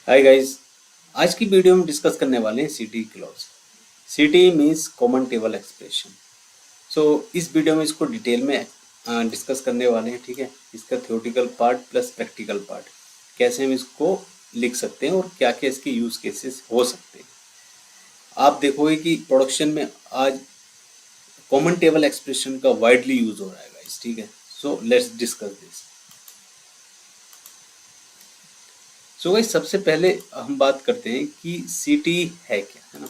Hi guys, आज की video में डिस्कस करने वाले हैं सीटी क्लॉज। सीटी मींस कॉमन टेबल एक्सप्रेशन। सो इस वीडियो में इसको डिटेल में डिस्कस करने वाले हैं। ठीक है, इसका theoretical part plus practical part, कैसे हम इसको लिख सकते हैं और क्या क्या इसके यूज केसेस हो सकते हैं। आप देखोगे कि प्रोडक्शन में आज कॉमन टेबल एक्सप्रेशन का वाइडली यूज हो रहा है गाइस। ठीक है, so let's discuss this. So guys, सबसे पहले हम बात करते हैं कि सीटी है क्या, है ना।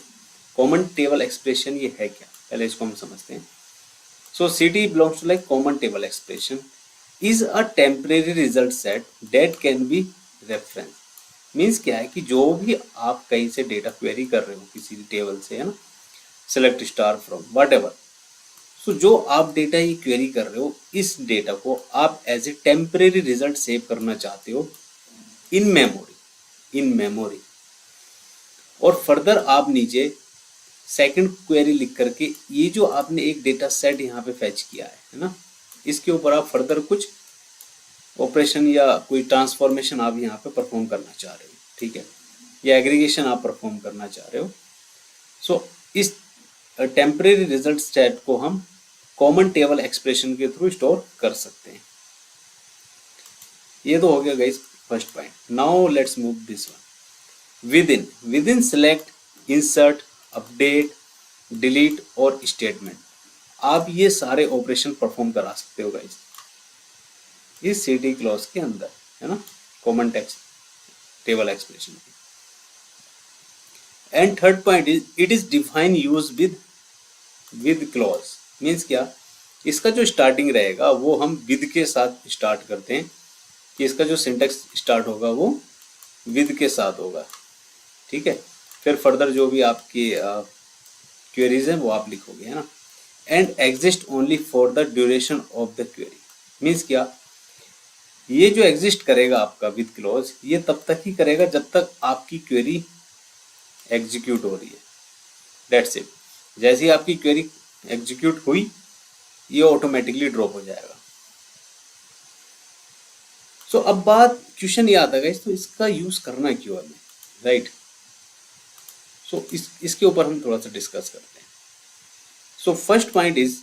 कॉमन टेबल एक्सप्रेशन ये है क्या, पहले इसको हम समझते हैं। So CT belongs to like common table expression is a temporary result set that can be reference. Means क्या है कि जो भी आप कहीं से डेटा क्वेरी कर रहे हो किसी टेबल से, है ना, select star from whatever. So जो आप डेटा ये क्वेरी कर रहे हो, इस डेटा को आप as a temporary result save करना चाहते हो इन मेमोरी। और फर्दर आप नीचे सेकंड क्वेरी लिख करके ये जो आपने एक डेटा सेट यहाँ पे फैच किया है ना, इसके ऊपर आप फर्दर कुछ ऑपरेशन या कोई ट्रांसफॉर्मेशन आप यहाँ पे परफॉर्म करना चाह रहे हो। ठीक है, या एग्रीगेशन आप परफॉर्म करना चाह रहे हो। सो इस टेम्परेरी रिजल्ट सेट को हम कॉमन टेबल एक्सप्रेशन के थ्रू स्टोर कर सकते हैं। ये तो हो गया guys first point. Now let's move this one. With in select, insert, update, delete और स्टेटमेंट, आप ये सारे ऑपरेशन परफॉर्म करा सकते हो गाइस इस सीटी क्लॉज के अंदर, है ना, कॉमन टेक्स्ट टेबल एक्सप्रेशन की। And third point is it is define use with clause. Means क्या, इसका जो स्टार्टिंग रहेगा वो हम विद के साथ स्टार्ट करते हैं, कि इसका जो सिंटेक्स स्टार्ट होगा वो विद के साथ होगा। ठीक है, फिर फर्दर जो भी आपकी क्वेरीज हैं वो आप लिखोगे, है ना। And exist only for the duration of the query. Means क्या, ये जो एग्जिस्ट करेगा आपका विद क्लॉज, ये तब तक ही करेगा जब तक आपकी क्वेरी एग्जीक्यूट हो रही है। That's it. जैसे ही आपकी क्वेरी एग्जीक्यूट हुई, ये ऑटोमेटिकली ड्रॉप हो जाएगा। सो अब बात क्वेश्चन ये आता है, तो इसका यूज करना क्यों हमें, राइट। सो इसके ऊपर हम थोड़ा सा डिस्कस करते हैं। So first point is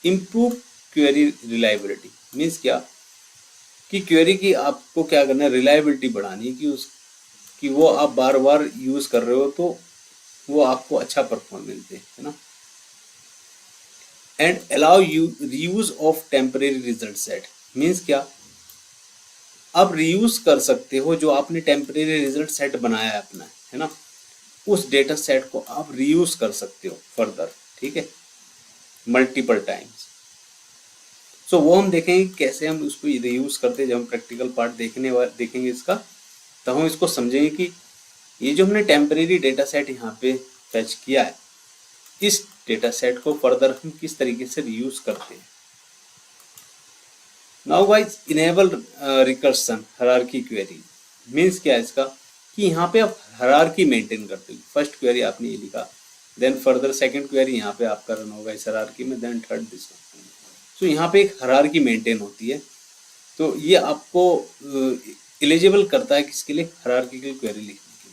improve query reliability. Means क्या, कि क्वेरी की आपको क्या करना है, रिलायबिलिटी बढ़ानी है, कि वो आप बार बार यूज कर रहे हो तो वो आपको अच्छा परफॉर्म मिलते हैं, है ना। And allow you reuse of temporary result set. Means क्या, आप रीयूज कर सकते हो जो आपने टेम्परेरी रिजल्ट सेट बनाया है अपना, है ना, उस डेटा सेट को आप रीयूज कर सकते हो फर्दर। ठीक है, मल्टीपल टाइम्स। सो वो हम देखेंगे कैसे हम उसको रीयूज करते हैं। जब हम प्रैक्टिकल पार्ट देखेंगे इसका, तब हम इसको समझेंगे कि ये जो हमने टेम्परेरी डेटा सेट यहाँ पे फैच किया है, इस डेटा सेट को फर्दर हम किस तरीके से रीयूज करते हैं। Now guys, enable recursion hierarchy query. Means क्या है इसका, कि यहाँ पे आप हायरार्की मेंटेन करते हो। फर्स्ट क्वेरी आपने ये लिखा, देन फर्दर सेकंड क्वेरी यहाँ पे आपका रन होगा इस हायरार्की में, देन थर्ड दिस वन। सो यहाँ पे एक हायरार्की मेंटेन होती है। तो ये आपको एलिजिबल करता है किसके लिए, हायरार्किकल क्वेरी लिखने के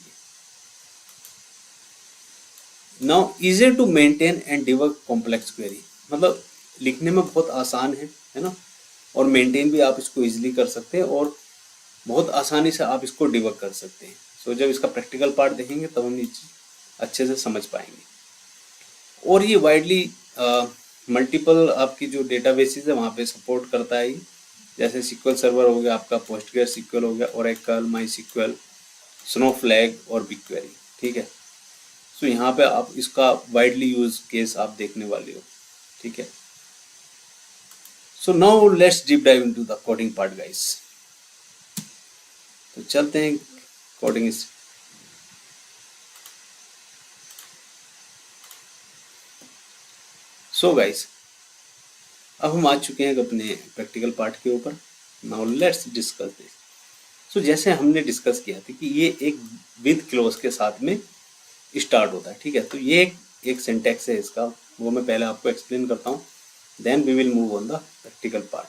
लिए। Now easy to maintain and debug complex query, मतलब लिखने में बहुत आसान है ना, और मेंटेन भी आप इसको इजीली कर सकते हैं और बहुत आसानी से आप इसको डिबग कर सकते हैं। सो जब इसका प्रैक्टिकल पार्ट देखेंगे तब हम ये अच्छे से समझ पाएंगे। और ये वाइडली मल्टीपल आपकी जो डेटाबेसेस है वहाँ पे सपोर्ट करता है ये। जैसे सिक्वल सर्वर हो गया आपका, पोस्टग्रेसक्यूएल हो गया, ओरेकल, माईसीक्वल, स्नोफ्लैक और बिगक्वेरी। ठीक है, सो यहाँ पे आप इसका वाइडली यूज केस आप देखने वाले हो। ठीक है, so now let's deep dive into the coding part guys. तो चलते हैं कोडिंग इस। सो गाइस, अब हम आ चुके हैं अपने प्रैक्टिकल पार्ट के ऊपर। Now let's discuss this. So जैसे हमने डिस्कस किया था कि ये एक विद क्लोज के साथ में स्टार्ट होता है। ठीक है, तो ये एक सिंटेक्स है इसका, वो मैं पहले आपको एक्सप्लेन करता हूँ, then we will move on the practical part.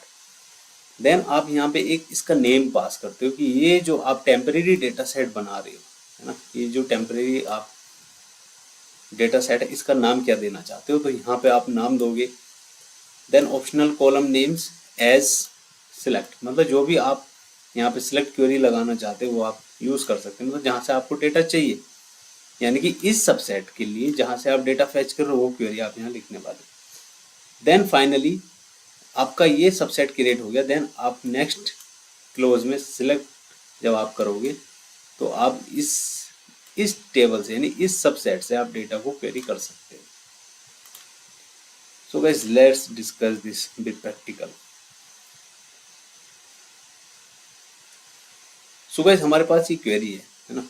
Then आप यहाँ पे एक इसका नेम पास करते हो कि ये जो आप टेम्परेरी डेटा सेट बना रहे हो, है ना, ये जो टेम्परेरी आप डेटा सेट है इसका नाम क्या देना चाहते हो, तो यहाँ पे आप नाम दोगे। Then optional column names as select, मतलब जो भी आप यहाँ पे सिलेक्ट क्वेरी लगाना चाहते हो वो आप यूज कर सकते हैं, मतलब जहाँ से आपको डेटा चाहिए, यानी कि इस सबसेट के लिए जहाँ से आप डेटा फैच कर रहे हो वो क्वेरी आप यहाँ लिखने वाले। देन फाइनली आपका ये सबसेट क्रिएट हो गया। देन आप नेक्स्ट क्लोज में सिलेक्ट जब आप करोगे तो आप इस टेबल से यानी इस सबसेट से आप डेटा को क्वेरी कर सकते हो। So guys let's discuss this with practical. So guys हमारे पास ये क्वेरी है ना,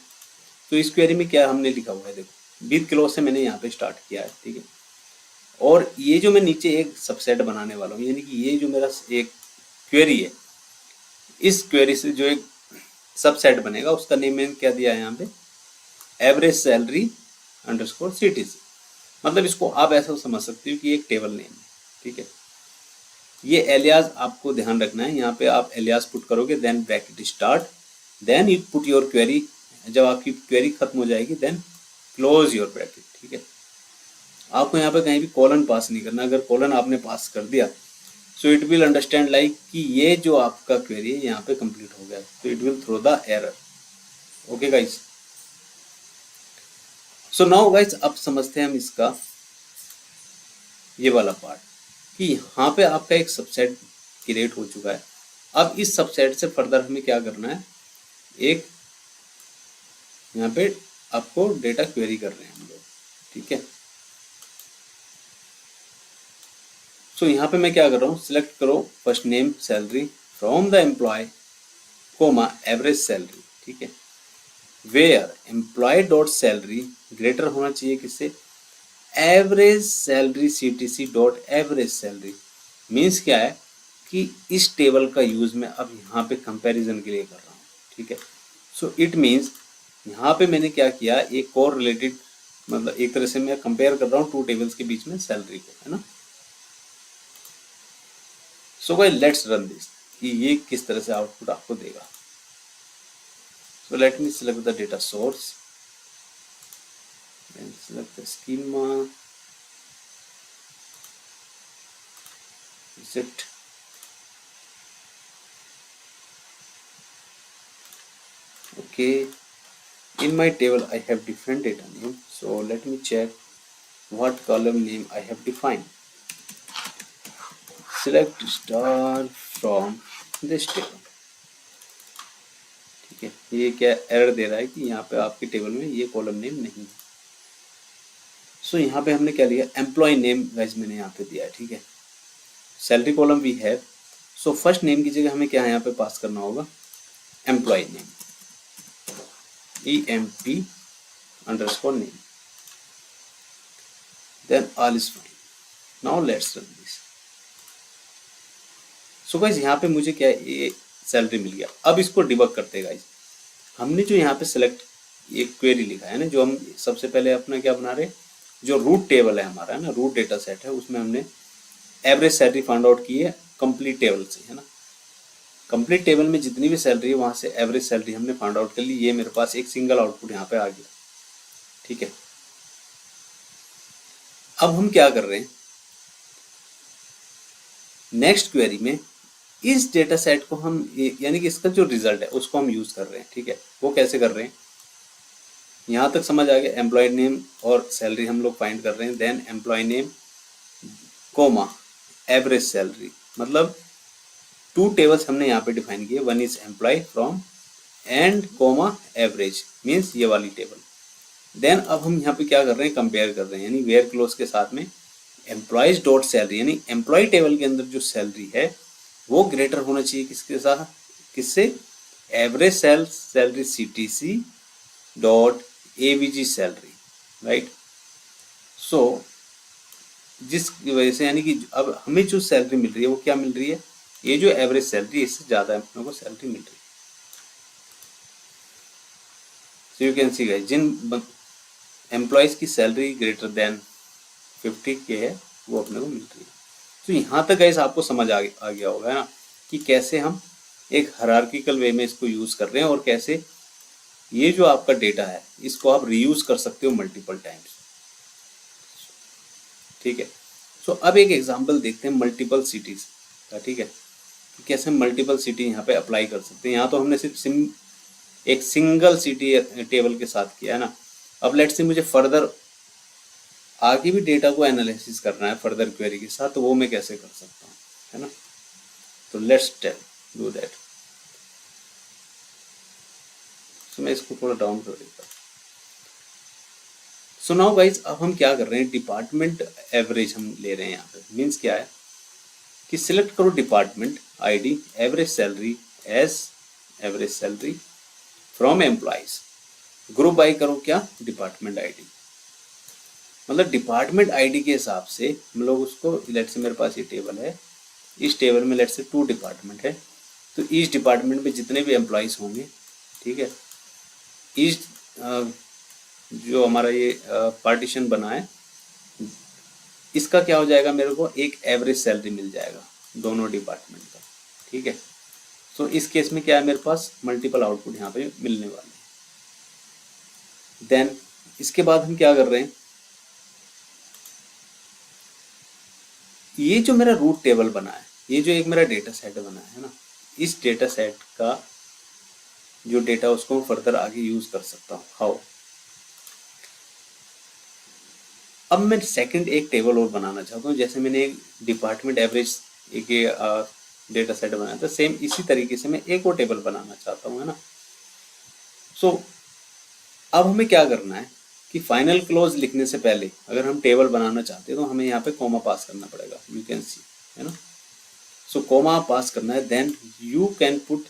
तो इस क्वेरी में क्या हमने लिखा हुआ है, देखो विद क्लोज से मैंने यहाँ पे स्टार्ट किया है, ठीक है, और ये जो मैं नीचे एक सबसेट बनाने वाला हूँ, यानी कि ये जो मेरा एक क्वेरी है, इस क्वेरी से जो एक सबसेट बनेगा उसका नेम मैंने क्या दिया है यहाँ पे, एवरेज सैलरी अंडरस्कोर CTC। मतलब इसको आप ऐसा समझ सकते हो कि एक टेबल नेम है, ठीक है। ये एलियास आपको ध्यान रखना है, यहाँ पे आप एलियास पुट करोगे, then bracket start, then you put your query. जब आपकी क्वेरी खत्म हो जाएगी देन क्लोज योर ब्रैकेट, ठीक है। आपको यहाँ पे कहीं भी कॉलन पास नहीं करना, अगर कॉलन आपने पास कर दिया so it will understand like कि ये जो आपका क्वेरी है यहाँ पे कंप्लीट हो गया, तो it will throw the error. Okay guys, so now guys अब समझते हैं हम इसका ये वाला पार्ट कि यहाँ पे आपका एक सबसेट क्रिएट हो चुका है। अब इस सबसेट से फर्दर हमें क्या करना है, एक यहाँ पे आपको डेटा क्वेरी कर रहे हैं हम लोग, ठीक है। सो यहाँ पे मैं क्या कर रहा हूँ, सिलेक्ट करो first name salary from the employ comma average salary, ठीक है। Where employ dot salary greater होना चाहिए किससे, average salary CTC dot average salary. Means क्या है कि इस टेबल का यूज मैं अब यहाँ पे कंपैरिजन के लिए कर रहा हूँ, ठीक है। सो इट मीन्स यहाँ पे मैंने क्या किया, एक और रिलेटेड, मतलब एक तरह से मैं कंपेयर कर रहा हूँ टू टेबल्स के बीच में सैलरी को, है ना। So guys let's run this कि ये किस तरह से आउटपुट आपको देगा। सो let me select the data source, then select the schema, set okay. In my table I have different data name, so let me check what column name I have defined. Select star from this table, ठीक है। ये क्या error दे रहा है कि यहाँ पे आपके टेबल में ये कॉलम नेम नहीं है। सो यहाँ पे हमने क्या लिया, एम्प्लॉय नेम गाइस मैंने यहाँ पे दिया है, ठीक है। Salary column we have, so first name की जगह हमें क्या है यहाँ पे पास करना होगा, employ name, EMP underscore name, then all is fine. Now let's run this. So guys यहाँ पे मुझे क्या है, ये सैलरी मिल गया। अब इसको डिबग करते हैं गाइस। हमने जो यहाँ पे सेलेक्ट एक क्वेरी लिखा है ना, जो हम सबसे पहले अपना क्या बना रहे हैं, जो रूट टेबल है हमारा, है ना, रूट डेटा सेट है, उसमें हमने एवरेज सैलरी फाइंड आउट की है कंप्लीट टेबल से, है ना। कंप्लीट टेबल में जितनी भी सैलरी है वहां से एवरेज सैलरी हमने फाइंड आउट कर ली। ये मेरे पास एक सिंगल आउटपुट यहाँ पे आ गया, ठीक है। अब हम क्या कर रहे हैं, नेक्स्ट क्वेरी में इस डेटा सेट को हम यानी कि इसका जो रिजल्ट है उसको हम यूज कर रहे हैं, ठीक है। वो कैसे कर रहे हैं, यहाँ तक समझ आ गया। एम्प्लॉय नेम और सैलरी हम लोग फाइंड कर रहे हैं, then employ name comma average salary, मतलब टू टेबल्स हमने यहाँ पे डिफाइन किए, one is employ from and comma average, means ये वाली टेबल। देन अब हम यहाँ पे क्या कर रहे हैं, कंपेयर कर रहे हैं, यानी वेयर क्लोज के साथ में एम्प्लॉयज डॉट सैलरी, यानी एम्प्लॉय टेबल के अंदर जो सैलरी है वो ग्रेटर होना चाहिए किसके साथ, किससे, average salary CTC dot AVG salary, right. So जिसकी वजह से यानी कि अब हमें जो सैलरी मिल रही है वो क्या मिल रही है, ये जो एवरेज सैलरी है इससे ज्यादा अपने को सैलरी मिल रही है। So you can see guys, जिन एम्प्लॉयज की सैलरी ग्रेटर देन 50K है वो अपने को मिल रही है। तो यहाँ तक गाइस आपको समझ आ गया होगा, है ना। कि कैसे हम एक हायरार्किकल वे में इसको यूज कर रहे हैं और कैसे ये जो आपका डेटा है इसको आप रीयूज कर सकते हो मल्टीपल टाइम्स। ठीक है, सो अब एक एग्जांपल देखते हैं मल्टीपल सिटीज का। ठीक है, कि कैसे मल्टीपल सिटी यहाँ पे अप्लाई कर सकते हैं। यहाँ तो हमने सिर्फ एक सिंगल सिटी टेबल के साथ किया है ना। अब लेट्स से मुझे फर्दर आगे भी डेटा को एनालिसिस करना है फर्दर क्वेरी के साथ, तो वो मैं कैसे कर सकता हूँ, है ना। तो लेट्स डू दैट। तो मैं इसको थोड़ा डाउन कर देता हूँ। सो नाउ गाइज, अब हम क्या कर रहे हैं, डिपार्टमेंट एवरेज हम ले रहे हैं यहाँ पे। मीन्स क्या है कि सिलेक्ट करो department ID average salary as average salary from employees, group by करो क्या, डिपार्टमेंट आईडी। मतलब डिपार्टमेंट आईडी के हिसाब से हम लोग उसको, लेट से मेरे पास ये टेबल है, इस टेबल में लेट से 2 डिपार्टमेंट है, तो इस डिपार्टमेंट में जितने भी एम्प्लॉइज होंगे, ठीक है, इस जो हमारा ये पार्टीशन बना है, इसका क्या हो जाएगा, मेरे को एक एवरेज सैलरी मिल जाएगा दोनों डिपार्टमेंट का। ठीक है, तो इस केस में क्या है, मेरे पास मल्टीपल आउटपुट यहाँ पे मिलने वाले हैं। देन इसके बाद हम क्या कर रहे हैं, ये जो मेरा रूट टेबल बना है, ये जो एक मेरा डेटा सेट बना है ना, इस डेटा सेट का जो डेटा उसको मैं फर्दर आगे यूज कर सकता हूँ। हाउ, अब मैं सेकंड एक टेबल और बनाना चाहता हूँ। जैसे मैंने एक डिपार्टमेंट एवरेज एक डेटा सेट बनाया था, सेम इसी तरीके से मैं एक और टेबल बनाना चाहता हूँ, है ना। सो अब हमें क्या करना है कि फाइनल क्लोज लिखने से पहले अगर हम टेबल बनाना चाहते हैं तो हमें यहाँ पे कॉमा पास करना पड़ेगा, यू कैन सी, है ना। सो कॉमा पास करना है, then you can put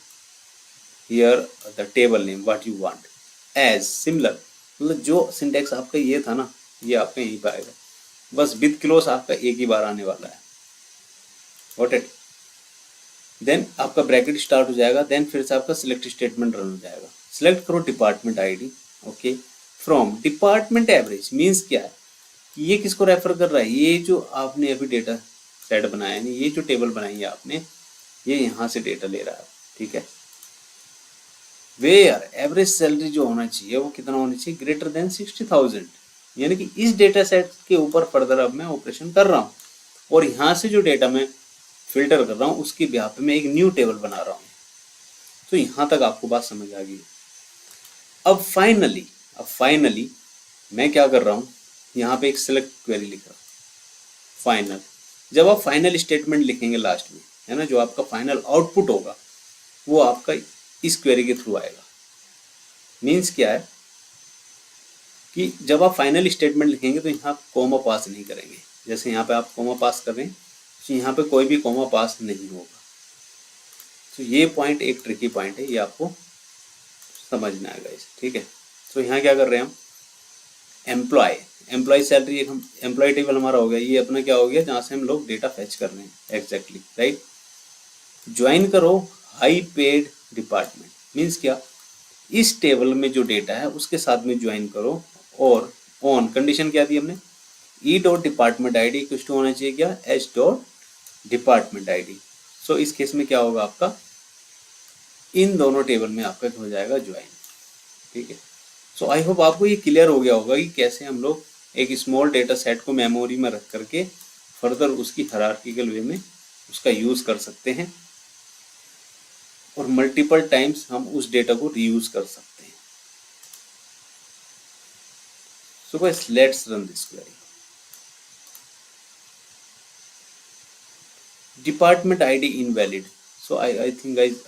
here the table name what you want as similar. मतलब जो सिंटेक्स आपका ये था ना, ये आपका यहीं पर आएगा, बस विद क्लोज आपका एक ही बार आने वाला है। Got it. देन आपका ब्रैकेट स्टार्ट हो जाएगा, देन फिर से आपका सिलेक्ट स्टेटमेंट रन हो जाएगा। सिलेक्ट करो department ID, okay, from department average. Means क्या है कि ये किसको रेफर कर रहा है, ये जो आपने अभी डेटा सेट बनाया है, ये जो टेबल बनाई है आपने, ये यहाँ से डेटा ले रहा है। ठीक है, वेयर एवरेज सैलरी जो होना चाहिए वो कितना होना चाहिए, ग्रेटर देन 60,000। यानी कि इस डेटा सेट के ऊपर फर्दर अब मैं ऑपरेशन कर रहा हूँ और यहाँ से जो डेटा मैं फिल्टर कर रहा हूँ उसके ब्याह पे मैं एक न्यू टेबल बना रहा हूँ। तो यहाँ तक आपको बात समझ आ गई। अब फाइनली मैं क्या कर रहा हूँ, यहाँ पे एक सिलेक्ट क्वेरी लिख रहा हूँ फाइनल। जब आप फाइनल स्टेटमेंट लिखेंगे लास्ट में, है ना, जो आपका फाइनल आउटपुट होगा वो आपका इस क्वेरी के थ्रू आएगा। मीन्स क्या है कि जब आप फाइनल स्टेटमेंट लिखेंगे तो यहाँ कॉमा पास नहीं करेंगे। जैसे यहाँ पे आप कॉमा पास कर रहे हैं, तो यहाँ पे कोई भी कॉमा पास नहीं होगा। तो ये पॉइंट एक ट्रिकी पॉइंट है, ये आपको समझना है गाइस। ठीक है, तो यहाँ क्या कर रहे हैं हम, एम्प्लॉय सैलरी, एक हम एम्प्लॉय टेबल हमारा हो गया, ये अपना क्या हो गया जहाँ से हम लोग डेटा फेच कर रहे हैं एग्जैक्टली, राइट। ज्वाइन करो हाई पेड डिपार्टमेंट। मीन्स क्या, इस टेबल में जो डेटा है उसके साथ में ज्वाइन करो, और ऑन कंडीशन क्या दी हमने, E dot department I D कुछ होना चाहिए क्या, H dot department I D. So इस केस में क्या होगा आपका, इन दोनों टेबल में आपका हो जाएगा ज्वाइन। ठीक है, सो आई होप आपको ये क्लियर हो गया होगा कि कैसे हम लोग एक स्मॉल डेटा सेट को मेमोरी में रख करके फर्दर उसकी हायरार्किकल वे में उसका यूज कर सकते हैं और मल्टीपल टाइम्स हम उस डेटा को रीयूज कर सकते हैं। So guys, let's run this query. Department ID invalid. So I think guys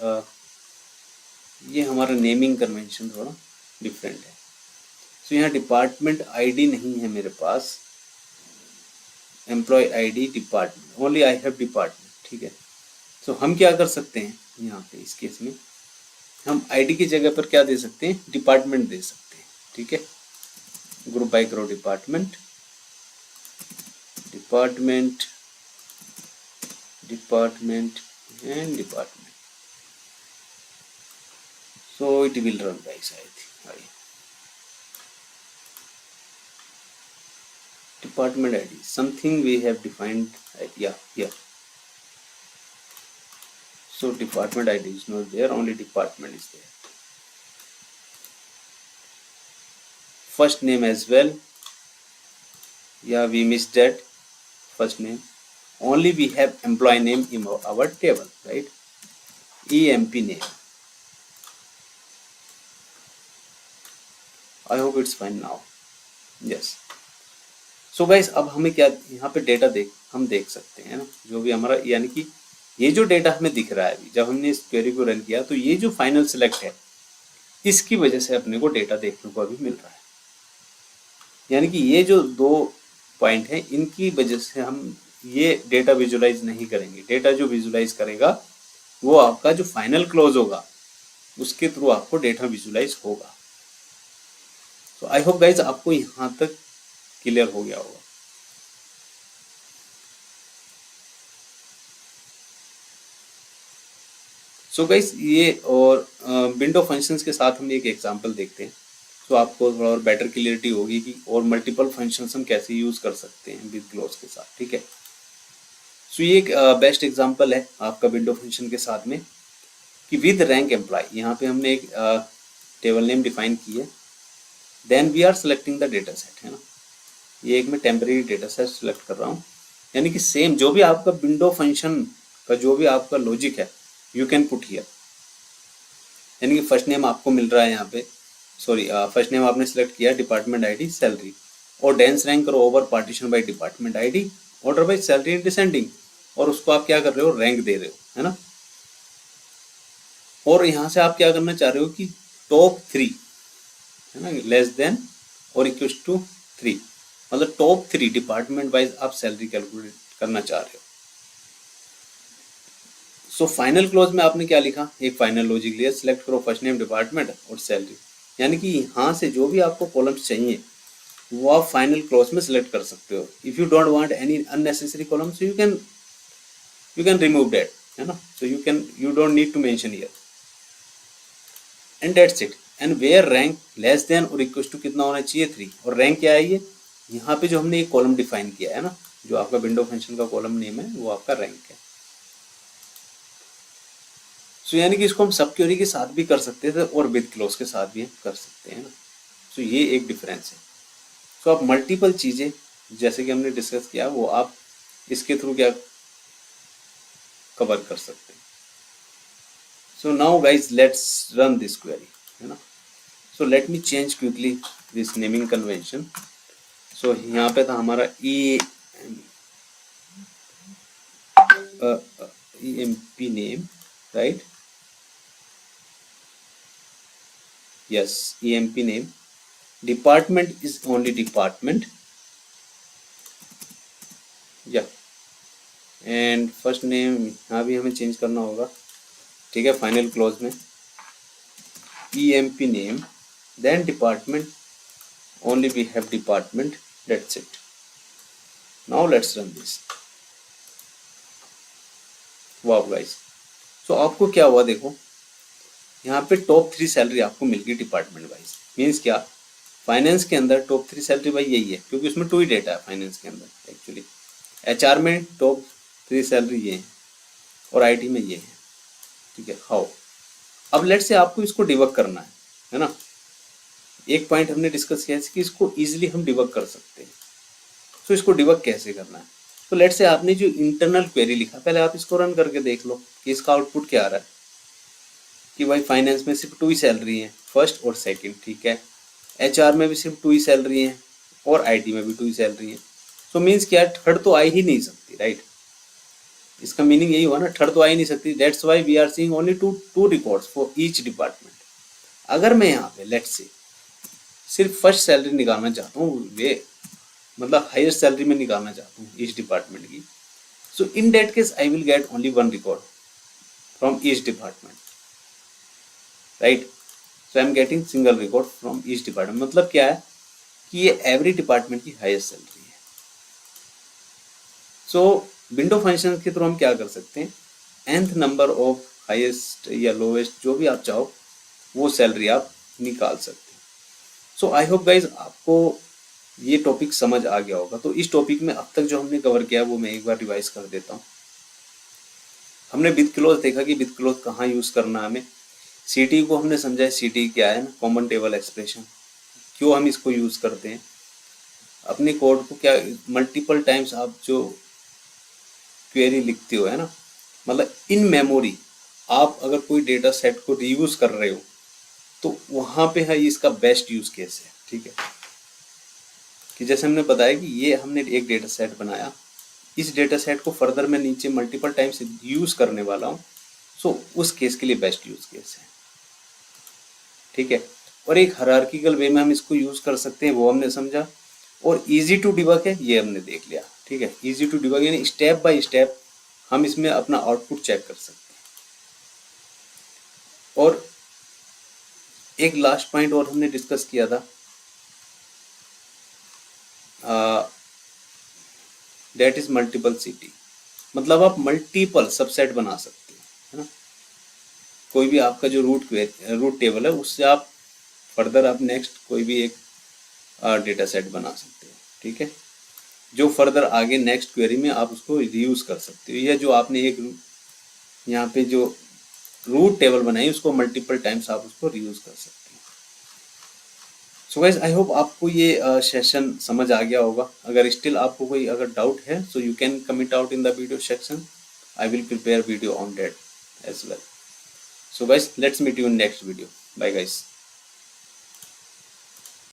ये हमारा नेमिंग कन्वेंशन थोड़ा डिफरेंट है। तो यहाँ डिपार्टमेंट आईडी नहीं है मेरे पास, employee ID department, only I have department. ठीक है, तो हम क्या कर सकते हैं यहाँ पे, इस केस में हम आईडी की जगह पर क्या दे सकते हैं, डिपार्टमेंट दे सकते हैं। ठीक है, ग्रुप बाय करो department, department department and department. So it will run guys, I think. Department ID, something we have defined, yeah, here. So department ID is not there, only department is there. First name as well. Yeah, we missed that first name. Only we have employee name in our table, right? EMP name. I hope it's fine now. Yes. So guys, अब हमें क्या यहाँ पे data हम देख सकते हैं ना, जो भी हमारा, यानी कि ये जो डेटा हमें दिख रहा है अभी जब हमने इस क्वेरी को रन किया, तो ये जो फाइनल सिलेक्ट है इसकी वजह से अपने को डेटा देखने को अभी मिल रहा है। यानी कि ये जो 2 पॉइंट है इनकी वजह से हम ये डेटा विजुलाइज नहीं करेंगे। डेटा जो विजुलाइज करेगा वो आपका जो फाइनल क्लोज होगा उसके थ्रू आपको डेटा विजुलाइज होगा। तो आई होप गाइज आपको यहाँ तक क्लियर हो गया होगा। सो गाइज ये और विंडो फंक्शंस के साथ हम एक एग्जांपल देखते हैं, तो आपको थोड़ा और बेटर क्लियरिटी होगी कि और मल्टीपल फंक्शंस हम कैसे यूज कर सकते हैं विद क्लोज के साथ, ठीक है। सो ये एक बेस्ट एग्जांपल है आपका विंडो फंक्शन के साथ में कि विद रैंक एम्प्लॉय, यहाँ पे हमने एक टेबल नेम डिफाइन की है, then we are selecting the data set, है ना। ये एक मैं टेम्परेरी डेटा सेट सेलेक्ट कर रहा हूँ, यानी कि सेम जो भी आपका विंडो फंक्शन का जो भी आपका लॉजिक है यू कैन पुट हियर। यानी कि फर्स्ट नेम आपको मिल रहा है यहाँ पे, सॉरी फर्स्ट नेम आपने सेलेक्ट किया डिपार्टमेंट आईडी सैलरी, और डेंस रैंक करो over partition by department ID order by salary in descending, और उसको आप क्या कर रहे हो, रैंक दे रहे हो, है ना। और यहाँ से आप क्या करना चाह रहे हो कि टॉप 3, है ना, लेस देन और इक्वल टू 3, मतलब टॉप 3 डिपार्टमेंट वाइज आप सैलरी कैलकुलेट करना चाह रहे हो। सो फाइनल क्लोज में आपने क्या लिखा, एक फाइनल लॉजिक लिया, सिलेक्ट करो फर्स्ट नेम डिपार्टमेंट और सैलरी, यानी कि यहाँ से जो भी आपको कॉलम्स चाहिए वो आप फाइनल क्लोज में सिलेक्ट कर सकते हो। If you don't want any unnecessary columns you can remove that, है ना। So you don't need to mention here and that's it. And where rank less than और इक्वल टू कितना होना चाहिए, 3, और रैंक क्या है ये, यहाँ पे जो हमने एक कॉलम डिफाइन किया है ना, जो आपका विंडो फंक्शन का कॉलम नेम है वो आपका रैंक है। सो यानी कि इसको हम सब क्वेरी के साथ भी कर सकते थे और विद क्लोज के साथ भी कर सकते हैं ना। सो ये एक डिफरेंस है। सो आप मल्टीपल चीजें जैसे कि हमने डिस्कस किया वो आप इसके थ्रू क्या कवर कर सकते हैं। So now guys let's run this query, है ना। So let me change quickly this naming convention. So यहाँ पे था हमारा EMP name, right, yes, EMP name, department is only department, yeah, and first name यहाँ भी हमें चेंज करना होगा, ठीक है, फाइनल क्लोज में EMP name, then department, only we have department, that's it. Now let's run this. वाह guys, सो आपको क्या हुआ, देखो यहाँ पे टॉप 3 सैलरी आपको मिल गई डिपार्टमेंट वाइज। मीन्स क्या, फाइनेंस के अंदर टॉप 3 सैलरी भाई यही है, क्योंकि उसमें 2 ही डेटा है फाइनेंस के अंदर एक्चुअली। HR में टॉप 3 सैलरी ये है और IT में ये है, ठीक है। हाउ, अब लेट से आपको इसको डिबग करना है ना। एक पॉइंट हमने डिस्कस किया है कि इसको इजीली हम डिबग कर सकते हैं। तो इसको डिबग कैसे करना है, तो लेट से आपने जो इंटरनल क्वेरी लिखा, पहले आप इसको रन करके देख लो कि इसका आउटपुट क्या आ रहा है, कि भाई फाइनेंस में सिर्फ 2 ही सैलरी है, फर्स्ट और सेकंड, ठीक है। HR में भी सिर्फ 2 ही सैलरी है और IT में भी 2 ही सैलरी है। सो मीन्स क्या, थर्ड तो आ ही नहीं सकती, राइट। इसका मीनिंग यही हुआ ना, थर्ड तो आ ही नहीं सकती। That's why we are seeing only two records for each department. अगर मैं यहाँ पे लेट्स से सिर्फ फर्स्ट सैलरी निकालना चाहता हूँ, वे मतलब हायर सैलरी में निकालना चाहता हूँ ईच डिपार्टमेंट की, so in that case I will get only 1 record from each department, right. So I am getting single record from each department. मतलब क्या है कि ये एवरी डिपार्टमेंट की हाईएस्ट सैलरी है। सो विंडो फंक्शन के through हम क्या कर सकते हैं, nth नंबर ऑफ हाईएस्ट या लोवेस्ट जो भी आप चाहो वो सैलरी आप निकाल सकते हैं। सो आई होप गाइज आपको ये टॉपिक समझ आ गया होगा। तो इस टॉपिक में अब तक जो हमने कवर किया वो मैं एक बार रिवाइज कर देता हूँ। हमने विद क्लोज देखा कि विद क्लोज कहाँ यूज करना है हमें। सीटी को हमने समझा है, सीटी क्या है ना, कॉमन टेबल एक्सप्रेशन, क्यों हम इसको यूज करते हैं अपने कोड को, क्या मल्टीपल टाइम्स आप जो क्वेरी लिखते हो है ना, मतलब इन मेमोरी आप अगर कोई डेटा सेट को रीयूज कर रहे हो तो वहां पे है इसका बेस्ट यूज केस है। ठीक है, कि जैसे हमने बताया कि ये हमने एक डेटा सेट बनाया, इस डेटा सेट को फर्दर मैं नीचे मल्टीपल टाइम्स यूज करने वाला हूँ, सो उस केस के लिए बेस्ट यूज केस है। ठीक है, और एक हायरार्किकल वे में हम इसको यूज कर सकते हैं वो हमने समझा, और इजी टू डिबग है ये हमने देख लिया। ठीक है, इजी टू डिबग यानी स्टेप बाय स्टेप हम इसमें अपना आउटपुट चेक कर सकते हैं। और एक लास्ट पॉइंट और हमने डिस्कस किया था, दैट इज मल्टीपल सिटी, मतलब आप मल्टीपल सबसेट बना सकते हैं, है ना। कोई भी आपका जो रूट टेबल है उससे आप फर्दर आप नेक्स्ट कोई भी एक डेटा सेट बना सकते हैं। ठीक है, जो फर्दर आगे नेक्स्ट क्वेरी में आप उसको रीयूज कर सकते हो, या जो आपने एक यहाँ पे जो रूट टेबल बनाई उसको मल्टीपल टाइम्स आप उसको रीयूज कर सकते हैं। सो गाइस, आई होप आपको ये सेशन समझ आ गया होगा। अगर स्टिल आपको कोई अगर डाउट है so you can comment out in the video section, I will prepare video on that as well. So guys, let's meet you in next video. Bye guys.